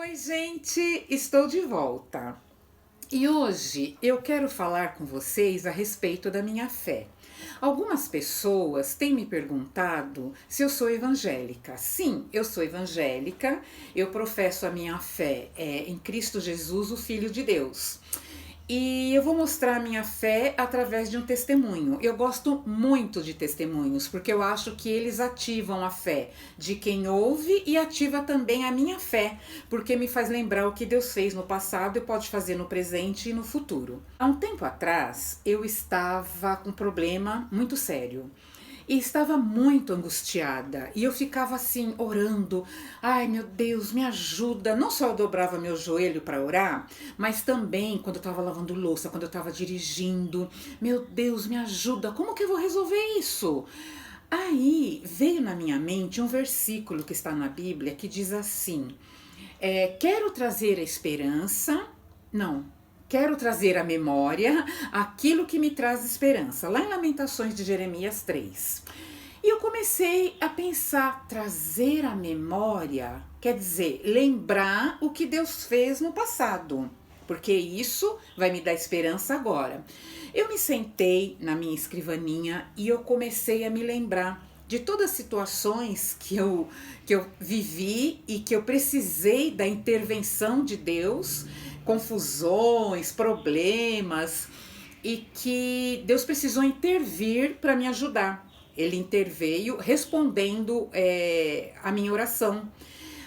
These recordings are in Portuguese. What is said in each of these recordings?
Oi, gente, estou de volta. E hoje eu quero falar com vocês a respeito da minha fé. Algumas pessoas têm me perguntado se eu sou evangélica. Sim, eu sou evangélica, eu professo a minha fé em Cristo Jesus, o Filho de Deus. E eu vou mostrar a minha fé através de um testemunho. Eu gosto muito de testemunhos, porque eu acho que eles ativam a fé de quem ouve e ativa também a minha fé, porque me faz lembrar o que Deus fez no passado e pode fazer no presente e no futuro. Há um tempo atrás, eu estava com um problema muito sério. E estava muito angustiada. E eu ficava assim, orando. Ai, meu Deus, me ajuda. Não só eu dobrava meu joelho para orar, mas também quando eu estava lavando louça, quando eu estava dirigindo. Meu Deus, me ajuda. Como que eu vou resolver isso? Aí veio na minha mente um versículo que está na Bíblia que diz assim: quero trazer a esperança. Não, quero trazer à memória aquilo que me traz esperança. Lá em Lamentações de Jeremias 3. E eu comecei a pensar, trazer à memória, quer dizer, lembrar o que Deus fez no passado, porque isso vai me dar esperança agora. Eu me sentei na minha escrivaninha e eu comecei a me lembrar de todas as situações que eu vivi e que eu precisei da intervenção de Deus, confusões, problemas, e que Deus precisou intervir para me ajudar. Ele interveio respondendo a minha oração.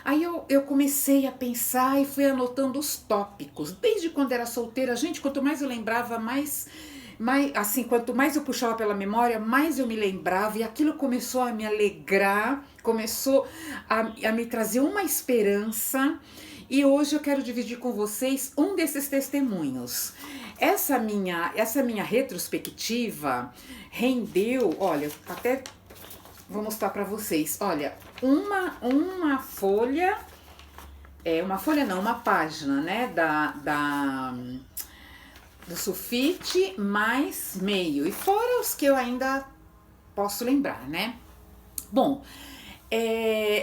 Aí eu comecei a pensar e fui anotando os tópicos. Desde quando era solteira, gente, quanto mais eu lembrava, assim, quanto mais eu puxava pela memória, mais eu me lembrava, e aquilo começou a me alegrar, começou a me trazer uma esperança. E hoje eu quero dividir com vocês um desses testemunhos. Essa minha retrospectiva rendeu, olha, até vou mostrar para vocês. Olha, uma folha, uma folha não, uma página, né, do sulfite mais meio. E fora os que eu ainda posso lembrar, né? Bom,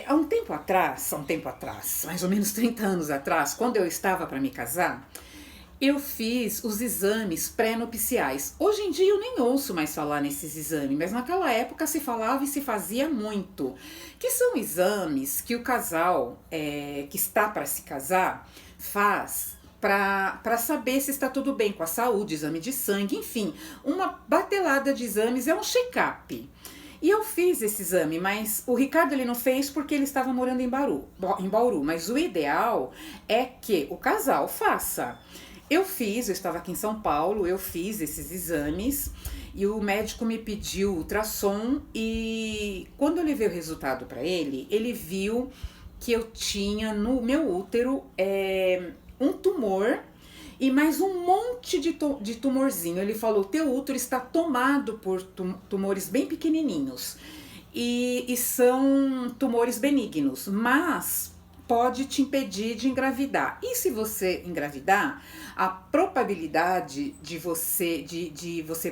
há um tempo atrás, mais ou menos 30 anos atrás, quando eu estava para me casar, eu fiz os exames pré-nupciais. Hoje em dia eu nem ouço mais falar nesses exames, mas naquela época se falava e se fazia muito. Que são exames que o casal que está para se casar faz para saber se está tudo bem com a saúde, exame de sangue, enfim, uma batelada de exames, é um check-up. E eu fiz esse exame, mas o Ricardo ele não fez porque ele estava morando em Bauru, mas o ideal é que o casal faça. Eu estava aqui em São Paulo, eu fiz esses exames e o médico me pediu ultrassom, e quando eu levei o resultado para ele, ele viu que eu tinha no meu útero um tumor e mais um monte de tumorzinho. Ele falou: teu útero está tomado por tumores bem pequenininhos e são tumores benignos, mas pode te impedir de engravidar. E se você engravidar, a probabilidade de você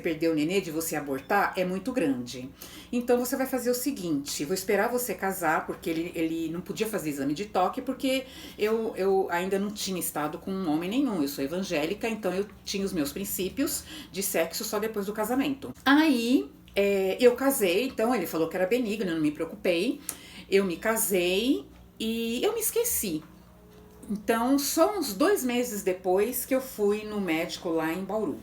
perder o nenê, de você abortar, é muito grande. Então você vai fazer o seguinte: vou esperar você casar, porque ele não podia fazer exame de toque, porque eu ainda não tinha estado com um homem nenhum. Eu sou evangélica, então eu tinha os meus princípios de sexo só depois do casamento. Aí eu casei, então ele falou que era benigno, eu não me preocupei. Eu me casei e eu me esqueci. Então, só uns 2 meses depois que eu fui no médico lá em Bauru.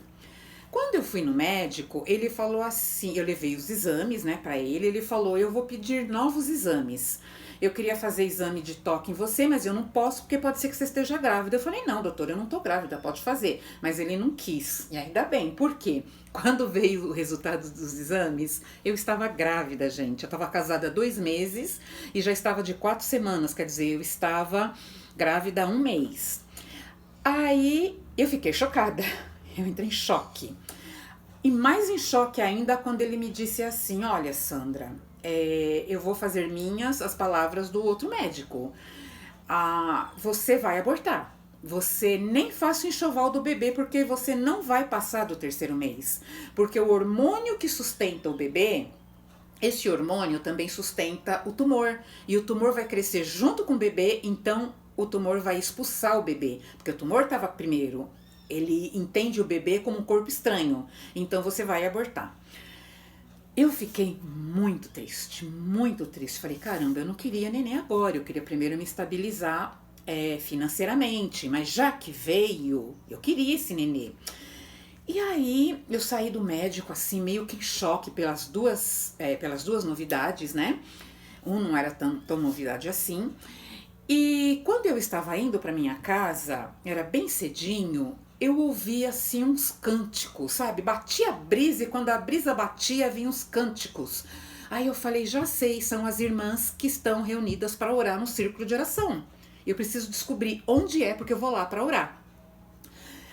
Quando eu fui no médico, ele falou assim, eu levei os exames, né, pra ele falou: eu vou pedir novos exames. Eu queria fazer exame de toque em você, mas eu não posso porque pode ser que você esteja grávida. Eu falei: não, doutor, eu não tô grávida, pode fazer. Mas ele não quis, e ainda bem, por quê? Quando veio o resultado dos exames, eu estava grávida, gente. Eu estava casada há 2 meses e já estava de 4 semanas, quer dizer, eu estava grávida há 1 mês. Aí eu fiquei chocada, eu entrei em choque. E mais em choque ainda quando ele me disse assim: olha, Sandra, eu vou fazer minhas as palavras do outro médico. Você vai abortar. Você nem faça o enxoval do bebê, porque você não vai passar do 3º mês. Porque o hormônio que sustenta o bebê, esse hormônio também sustenta o tumor. E o tumor vai crescer junto com o bebê, então o tumor vai expulsar o bebê, porque o tumor estava primeiro, ele entende o bebê como um corpo estranho, então você vai abortar. Eu fiquei muito triste, muito triste. Falei, caramba, eu não queria neném agora, eu queria primeiro me estabilizar financeiramente, mas já que veio, eu queria esse nenê. E aí eu saí do médico assim, meio que em choque pelas duas novidades, né? Um não era tão novidade assim. E quando eu estava indo para minha casa, era bem cedinho, eu ouvi assim uns cânticos, sabe? Batia a brisa e quando a brisa batia, vinham uns cânticos. Aí eu falei, já sei, são as irmãs que estão reunidas para orar no círculo de oração. Eu preciso descobrir onde é, porque eu vou lá para orar.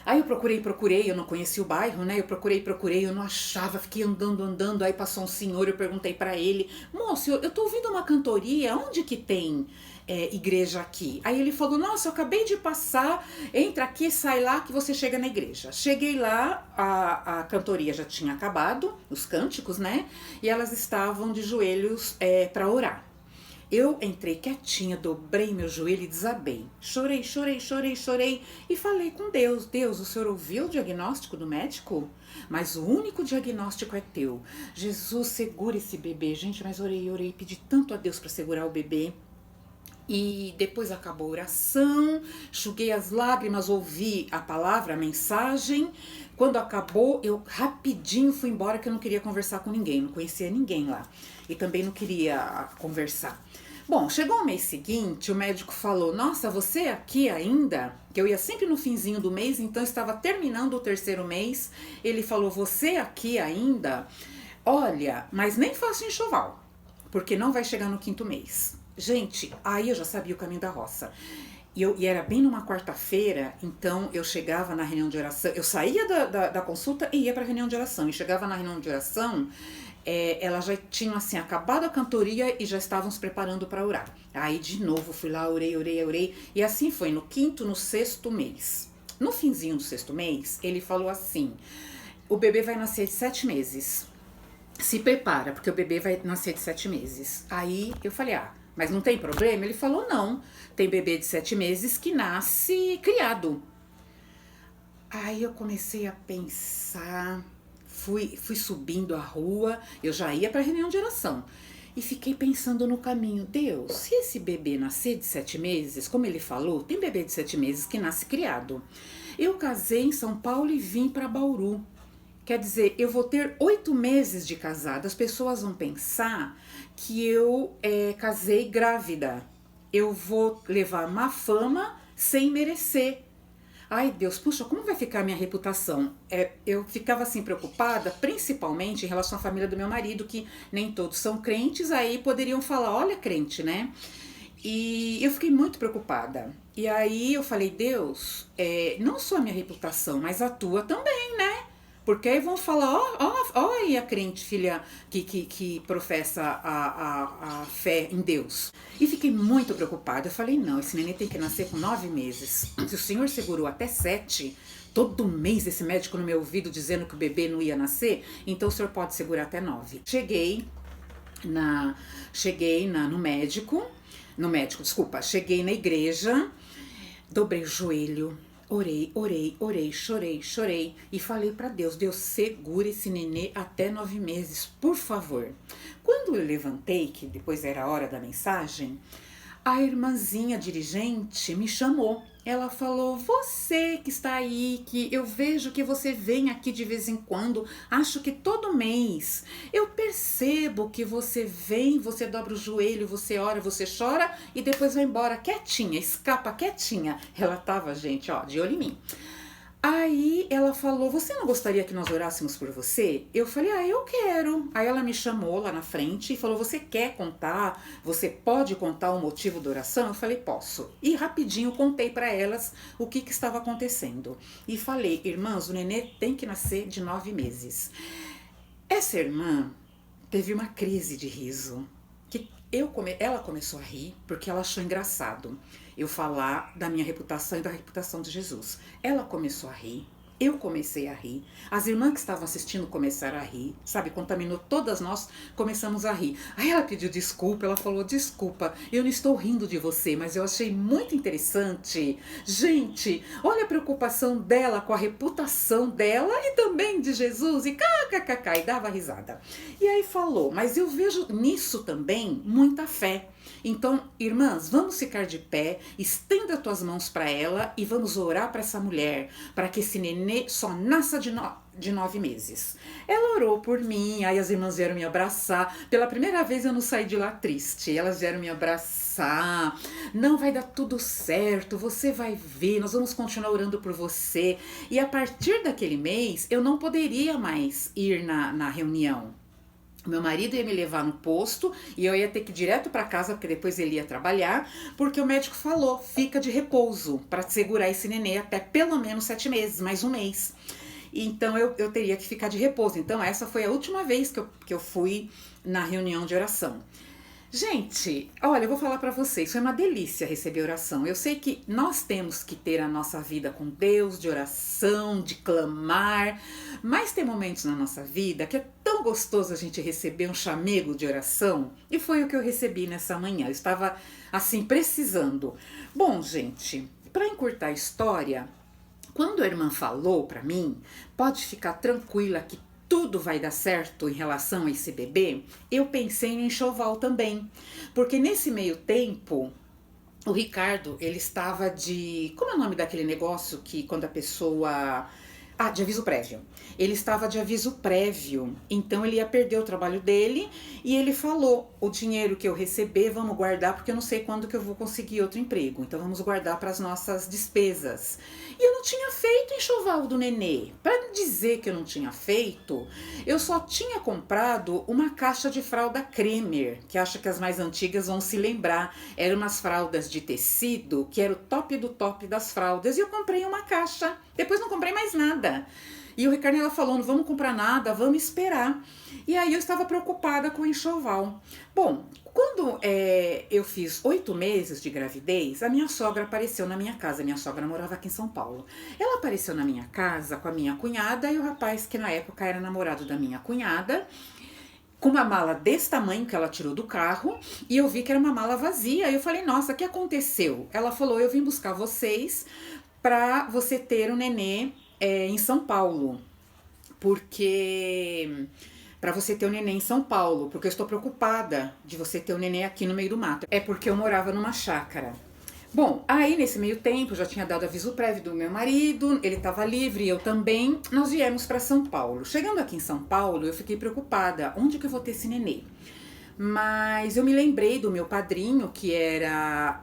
Aí eu procurei, eu não conhecia o bairro, né? Eu procurei, eu não achava, fiquei andando, aí passou um senhor, eu perguntei pra ele, moço, eu tô ouvindo uma cantoria, onde que tem igreja aqui? Aí ele falou, nossa, eu acabei de passar, entra aqui, sai lá que você chega na igreja. Cheguei lá, a cantoria já tinha acabado, os cânticos, né? E elas estavam de joelhos pra orar. Eu entrei quietinha, dobrei meu joelho e desabei. Chorei e falei com Deus. Deus, o Senhor ouviu o diagnóstico do médico? Mas o único diagnóstico é teu. Jesus, segura esse bebê. Gente, mas orei, pedi tanto a Deus para segurar o bebê. E depois acabou a oração, enxuguei as lágrimas, ouvi a palavra, a mensagem. Quando acabou, eu rapidinho fui embora, que eu não queria conversar com ninguém, não conhecia ninguém lá. E também não queria conversar. Bom, chegou o mês seguinte, o médico falou, nossa, você aqui ainda? Que eu ia sempre no finzinho do mês, então estava terminando o terceiro mês. Ele falou, você aqui ainda? Olha, mas nem faço enxoval, porque não vai chegar no quinto mês. Gente, aí eu já sabia o caminho da roça. E era bem numa quarta-feira, então eu chegava na reunião de oração, eu saía da consulta e ia para a reunião de oração. E chegava na reunião de oração, elas já tinham assim, acabado a cantoria e já estavam se preparando para orar. Aí de novo fui lá, orei. E assim foi, no quinto, no sexto mês. No finzinho do sexto mês, ele falou assim, o bebê vai nascer de 7 meses. Se prepara, porque o bebê vai nascer de 7 meses. Aí eu falei, mas não tem problema? Ele falou, não, tem bebê de 7 meses que nasce criado. Aí eu comecei a pensar, fui subindo a rua, eu já ia para a reunião de oração. E fiquei pensando no caminho, Deus, se esse bebê nascer de 7 meses, como ele falou, tem bebê de 7 meses que nasce criado. Eu casei em São Paulo e vim para Bauru. Quer dizer, eu vou ter 8 meses de casada. As pessoas vão pensar que eu casei grávida. Eu vou levar má fama sem merecer. Ai Deus, puxa, como vai ficar a minha reputação? Eu ficava assim preocupada, principalmente em relação à família do meu marido, que nem todos são crentes, aí poderiam falar, olha crente, né? E eu fiquei muito preocupada. E aí eu falei, Deus, não só a minha reputação, mas a tua também, né? Porque aí vão falar, ó aí a crente, filha, que professa a fé em Deus. E fiquei muito preocupada. Eu falei, não, esse neném tem que nascer com 9 meses. Se o senhor segurou até 7, todo mês esse médico no meu ouvido dizendo que o bebê não ia nascer, então o senhor pode segurar até 9. Cheguei no médico, cheguei na igreja, dobrei o joelho, orei, chorei e falei pra Deus, Deus, segura esse nenê até 9 meses, por favor. Quando eu levantei, que depois era a hora da mensagem, a irmãzinha dirigente me chamou. Ela falou, você que está aí, que eu vejo que você vem aqui de vez em quando, acho que todo mês. Eu percebo que você vem, você dobra o joelho, você ora, você chora e depois vai embora quietinha, escapa quietinha. Ela tava, gente, de olho em mim. Aí ela falou, você não gostaria que nós orássemos por você? Eu falei, eu quero. Aí ela me chamou lá na frente e falou, você quer contar? Você pode contar o motivo da oração? Eu falei, posso. E rapidinho contei para elas o que estava acontecendo. E falei, irmãs, o nenê tem que nascer de 9 meses. Essa irmã teve uma crise de riso. Ela começou a rir porque ela achou engraçado eu falar da minha reputação e da reputação de Jesus. Ela começou a rir Eu comecei a rir, as irmãs que estavam assistindo começaram a rir, sabe, contaminou todas nós, começamos a rir. Aí ela pediu desculpa, ela falou, desculpa, eu não estou rindo de você, mas eu achei muito interessante. Gente, olha a preocupação dela com a reputação dela e também de Jesus, e kkkk, e dava risada. E aí falou, mas eu vejo nisso também muita fé. Então, irmãs, vamos ficar de pé, estenda tuas mãos para ela e vamos orar para essa mulher, para que esse nenê só nasça de 9 meses. Ela orou por mim, aí as irmãs vieram me abraçar. Pela primeira vez eu não saí de lá triste, elas vieram me abraçar. Não, vai dar tudo certo, você vai ver, nós vamos continuar orando por você. E a partir daquele mês, eu não poderia mais ir na reunião. Meu marido ia me levar no posto e eu ia ter que ir direto para casa, porque depois ele ia trabalhar, porque o médico falou, fica de repouso para segurar esse nenê até pelo menos 7 meses, mais um mês. Então eu teria que ficar de repouso. Então essa foi a última vez que eu fui na reunião de oração. Gente, olha, eu vou falar pra vocês, foi uma delícia receber oração. Eu sei que nós temos que ter a nossa vida com Deus, de oração, de clamar, mas tem momentos na nossa vida que é tão gostoso a gente receber um chamego de oração, e foi o que eu recebi nessa manhã. Eu estava, assim, precisando. Bom, gente, pra encurtar a história, quando a irmã falou pra mim, pode ficar tranquila que tudo vai dar certo em relação a esse bebê, eu pensei no enxoval também. Porque nesse meio tempo, o Ricardo, ele estava de... Como é o nome daquele negócio que quando a pessoa... Ah, de aviso prévio. Ele estava de aviso prévio, então ele ia perder o trabalho dele e ele falou, o dinheiro que eu receber vamos guardar porque eu não sei quando que eu vou conseguir outro emprego, então vamos guardar para as nossas despesas. E eu não tinha feito enxoval do nenê. Para dizer que eu não tinha feito, eu só tinha comprado uma caixa de fralda Cremer, que acho que as mais antigas vão se lembrar. Eram umas fraldas de tecido, que era o top do top das fraldas, e eu comprei uma caixa. Depois não comprei mais nada. E o Ricardo ela falou, não vamos comprar nada, vamos esperar. E aí eu estava preocupada com o enxoval. Bom, quando eu fiz 8 meses de gravidez, a minha sogra apareceu na minha casa. Minha sogra morava aqui em São Paulo. Ela apareceu na minha casa com a minha cunhada e o rapaz que na época era namorado da minha cunhada, com uma mala desse tamanho que ela tirou do carro, e eu vi que era uma mala vazia. E eu falei, nossa, o que aconteceu? Ela falou, eu vim buscar vocês para você ter um nenê em São Paulo, porque... Para você ter um neném em São Paulo, porque eu estou preocupada de você ter um neném aqui no meio do mato. É porque eu morava numa chácara. Bom, aí nesse meio tempo, já tinha dado aviso prévio do meu marido, ele estava livre, eu também, nós viemos para São Paulo. Chegando aqui em São Paulo, eu fiquei preocupada, onde que eu vou ter esse nenê? Mas eu me lembrei do meu padrinho, que era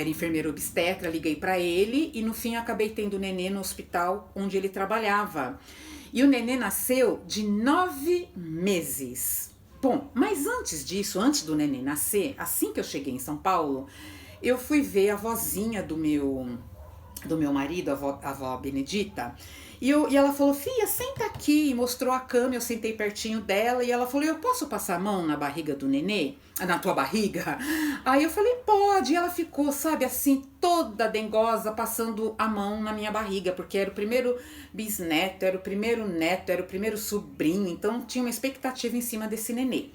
enfermeiro obstetra, liguei para ele e no fim acabei tendo o nenê no hospital onde ele trabalhava. E o nenê nasceu de 9 meses. Bom, mas antes disso, antes do nenê nascer, assim que eu cheguei em São Paulo, eu fui ver a vozinha do meu marido, a avó Benedita, e ela falou, filha, senta aqui, e mostrou a cama, eu sentei pertinho dela, e ela falou, eu posso passar a mão na barriga do nenê? Na tua barriga? Aí eu falei, pode, e ela ficou, sabe, assim, toda dengosa, passando a mão na minha barriga, porque era o primeiro bisneto, era o primeiro neto, era o primeiro sobrinho, então tinha uma expectativa em cima desse nenê.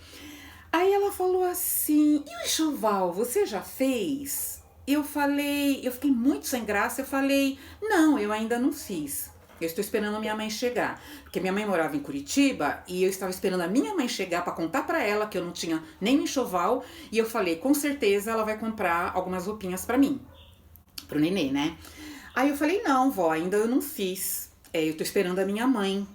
Aí ela falou assim, e o enxoval, você já fez? Eu fiquei muito sem graça, eu falei, não, eu ainda não fiz. Eu estou esperando a minha mãe chegar, porque minha mãe morava em Curitiba e eu estava esperando a minha mãe chegar para contar para ela que eu não tinha nem enxoval, e eu falei, com certeza ela vai comprar algumas roupinhas para mim, pro nenê, né? Aí eu falei, não, vó, ainda eu não fiz, eu tô esperando a minha mãe.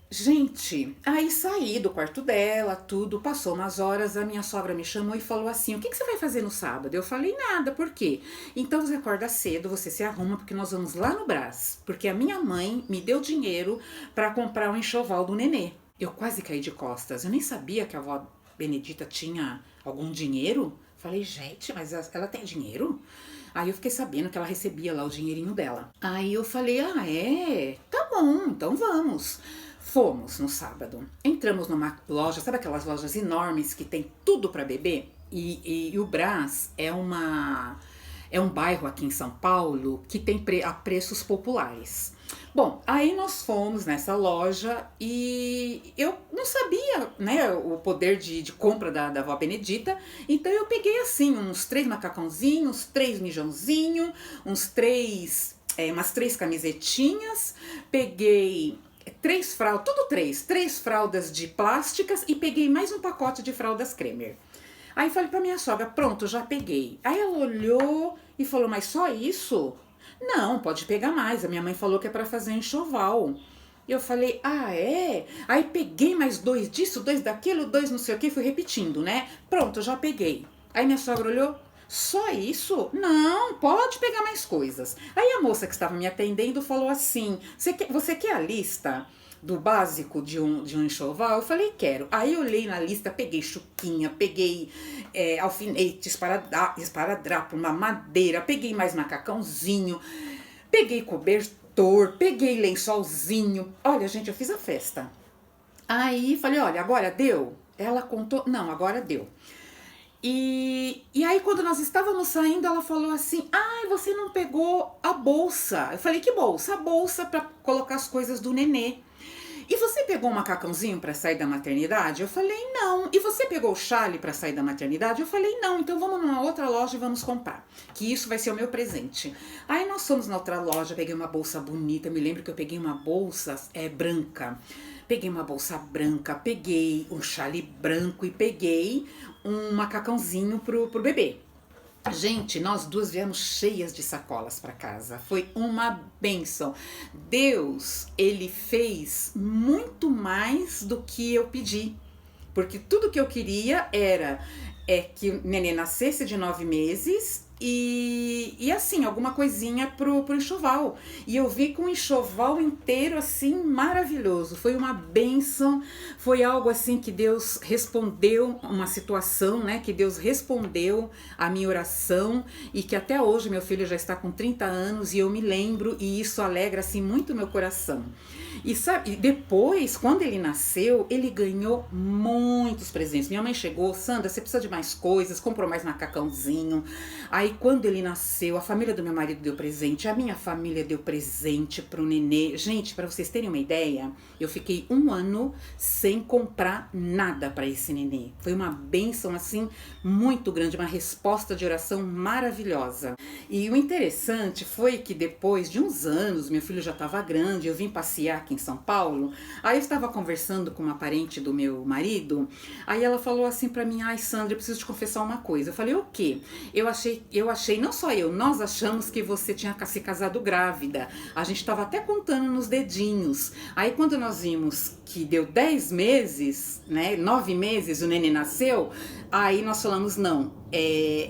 Gente, aí saí do quarto dela, tudo, passou umas horas, a minha sogra me chamou e falou assim, o que você vai fazer no sábado? Eu falei, nada, por quê? Então você acorda cedo, você se arruma, porque nós vamos lá no Brás, porque a minha mãe me deu dinheiro para comprar o enxoval do nenê. Eu quase caí de costas, eu nem sabia que a avó Benedita tinha algum dinheiro. Falei, gente, mas ela tem dinheiro? Aí eu fiquei sabendo que ela recebia lá o dinheirinho dela. Aí eu falei, tá bom, então vamos. Fomos no sábado, entramos numa loja, sabe aquelas lojas enormes que tem tudo para bebê? E o Brás é É um bairro aqui em São Paulo que tem a preços populares. Bom, aí nós fomos nessa loja e eu não sabia, né, o poder de compra da avó Benedita, então eu peguei assim uns 3 macacãozinhos, 3 mijãozinhos, umas 3 camisetinhas, peguei 3 fraldas, tudo três fraldas de plásticas e peguei mais um pacote de fraldas Cremer. Aí falei pra minha sogra, pronto, já peguei. Aí ela olhou e falou, mas só isso? Não, pode pegar mais. A minha mãe falou que é pra fazer enxoval. E eu falei, ah, é? Aí peguei mais 2 disso, 2 daquilo, 2 não sei o que, fui repetindo, né? Pronto, já peguei. Aí minha sogra olhou, só isso? Não, pode pegar mais coisas. Aí a moça que estava me atendendo falou assim, você quer a lista do básico de um enxoval? Eu falei, quero. Aí eu olhei na lista, peguei chuquinha, peguei alfinete, esparadrapo, uma madeira, peguei mais macacãozinho, peguei cobertor, peguei lençolzinho. Olha, gente, eu fiz a festa. Aí falei, olha, agora deu? Ela contou, não, agora deu. E aí quando nós estávamos saindo, ela falou assim, ai, você não pegou a bolsa. Eu falei, que bolsa? A bolsa para colocar as coisas do nenê. E você pegou um macacãozinho para sair da maternidade? Eu falei, não. E você pegou o chale para sair da maternidade? Eu falei, não. Então vamos numa outra loja e vamos comprar. Que isso vai ser o meu presente. Aí nós fomos na outra loja, peguei uma bolsa bonita. Me lembro que eu peguei uma bolsa branca. Peguei uma bolsa branca, peguei um chale branco e peguei um macacãozinho pro bebê. Gente, nós duas viemos cheias de sacolas para casa. Foi uma bênção. Deus, ele fez muito mais do que eu pedi. Porque tudo que eu queria era que o nenê nascesse de 9 meses e assim, alguma coisinha pro enxoval. E eu vi com o enxoval inteiro assim, maravilhoso. Foi uma bênção, foi algo assim que Deus respondeu, uma situação, né, que Deus respondeu a minha oração e que até hoje meu filho já está com 30 anos e eu me lembro e isso alegra assim muito meu coração. E sabe, depois, quando ele nasceu, ele ganhou muitos presentes. Minha mãe chegou, Sandra, você precisa de mais coisas, comprou mais macacãozinho. Aí quando ele nasceu, a família do meu marido deu presente, a minha família deu presente pro nenê. Gente, para vocês terem uma ideia, eu fiquei 1 ano sem comprar nada para esse nenê. Foi uma bênção assim muito grande, uma resposta de oração maravilhosa. E o interessante foi que depois de uns anos, meu filho já estava grande, eu vim passear aqui em São Paulo, aí eu estava conversando com uma parente do meu marido, aí ela falou assim pra mim, ai Sandra, eu preciso te confessar uma coisa. Eu falei, o quê? Eu achei, não só eu, nós achamos que você tinha se casado grávida, a gente estava até contando nos dedinhos, aí quando nós vimos que deu 10 meses, né, 9 meses o neném nasceu, aí nós falamos, não,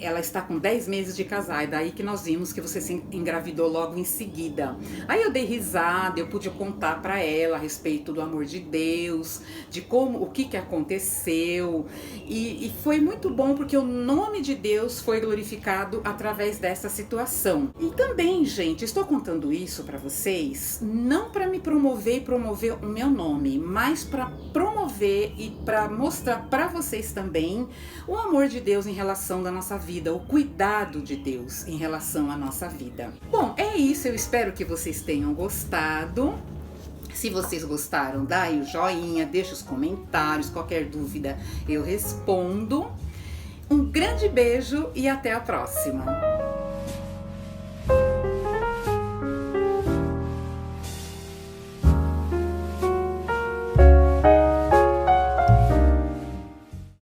ela está com 10 meses de casar, é daí que nós vimos que você se engravidou logo em seguida. Aí eu dei risada, eu pude contar para ela a respeito do amor de Deus, de como, o que aconteceu, e foi muito bom porque o nome de Deus foi glorificado através dessa situação. E também, gente, estou contando isso para vocês, não para me promover e promover o meu nome, mas para promover e para mostrar para vocês também o amor de Deus em relação da nossa vida, o cuidado de Deus em relação à nossa vida. Bom, é isso, eu espero que vocês tenham gostado. Se vocês gostaram, dá aí o joinha, deixa os comentários, qualquer dúvida eu respondo. Um grande beijo e até a próxima!